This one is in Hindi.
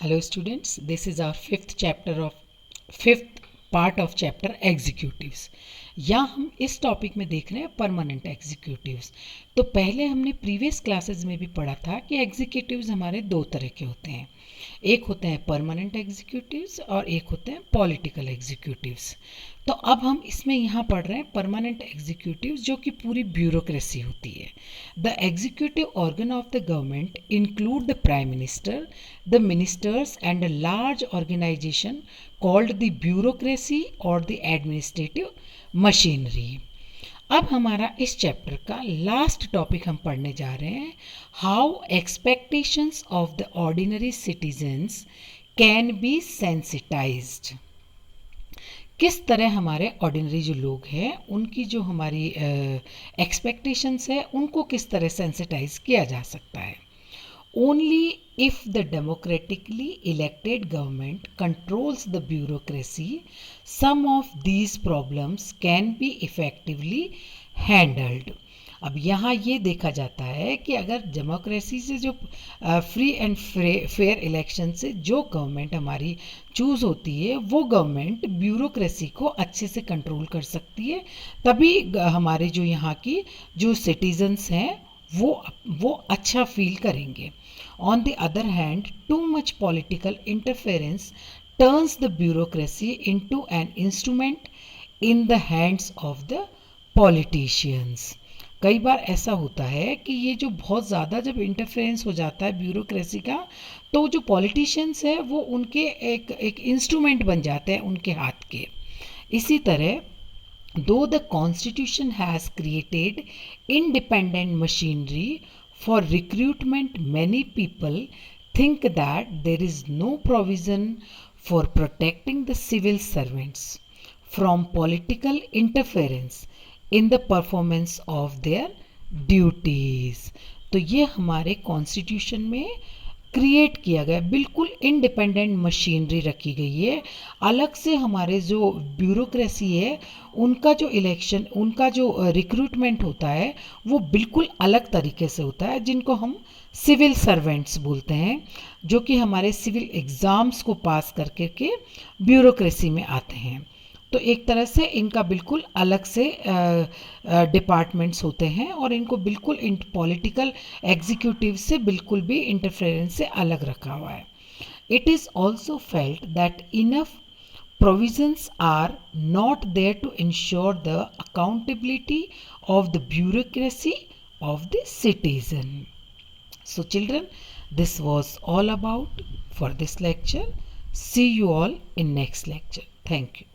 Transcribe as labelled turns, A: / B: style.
A: Hello students, this is our fifth part of chapter executives. यहाँ हम इस टॉपिक में देख रहे हैं परमानेंट एग्जीक्यूटिव्स। तो पहले हमने प्रीवियस क्लासेस में भी पढ़ा था कि एग्जीक्यूटिव्स हमारे दो तरह के होते हैं, एक होते हैं परमानेंट एग्जीक्यूटिव्स और एक होते हैं पॉलिटिकल एग्जीक्यूटिव्स। तो अब हम इसमें यहाँ पढ़ रहे हैं परमानेंट एग्जीक्यूटिव्स, जो कि पूरी ब्यूरोक्रेसी होती है। The executive organ of the government include the prime minister, the ministers and a large organization called the bureaucracy or the administrative machinery. अब हमारा इस चैप्टर का लास्ट टॉपिक हम पढ़ने जा रहे हैं, how expectations of the ordinary citizens can be sensitised. किस तरह हमारे ऑर्डिनरी जो लोग हैं उनकी जो हमारी एक्सपेक्टेशंस है उनको किस तरह सेंसिटाइज किया जा सकता है। Only if the democratically elected government controls the bureaucracy, some of these problems can be effectively handled. अब यहाँ ये देखा जाता है कि अगर डेमोक्रेसी से जो फ्री एंड फेयर इलेक्शन से जो गवर्नमेंट हमारी चूज़ होती है वो गवर्नमेंट ब्यूरोक्रेसी को अच्छे से कंट्रोल कर सकती है, तभी हमारे जो यहाँ की जो सिटीजन्स हैं वो अच्छा फील करेंगे। On the other hand, too much political interference turns the bureaucracy into an instrument in the hands of the politicians. कई बार ऐसा होता है कि ये जो बहुत ज़्यादा जब इंटरफेरेंस हो जाता है ब्यूरोक्रेसी का, तो जो पॉलिटिशियंस है वो उनके एक इंस्ट्रूमेंट बन जाते हैं उनके हाथ के। इसी तरह though the constitution has created independent machinery for recruitment, many people think that there is no provision for protecting the civil servants from political interference in the performance of their duties. तो ये हमारे कॉन्स्टिट्यूशन में क्रिएट किया गया, बिल्कुल इंडिपेंडेंट मशीनरी रखी गई है। अलग से हमारे जो ब्यूरोक्रेसी है उनका जो इलेक्शन, उनका जो रिक्रूटमेंट होता है वो बिल्कुल अलग तरीके से होता है, जिनको हम सिविल सर्वेंट्स बोलते हैं, जो कि हमारे सिविल एग्ज़ाम्स को पास करके के ब्यूरोक्रेसी में आते हैं। तो एक तरह से इनका बिल्कुल अलग से डिपार्टमेंट्स होते हैं और इनको बिल्कुल इन पॉलिटिकल एग्जीक्यूटिव से बिल्कुल भी इंटरफेरेंस से अलग रखा हुआ है। It is also felt that enough provisions are not there to ensure the accountability of the bureaucracy of the citizen. So children, this was all about for this lecture. See you all in next lecture. Thank you.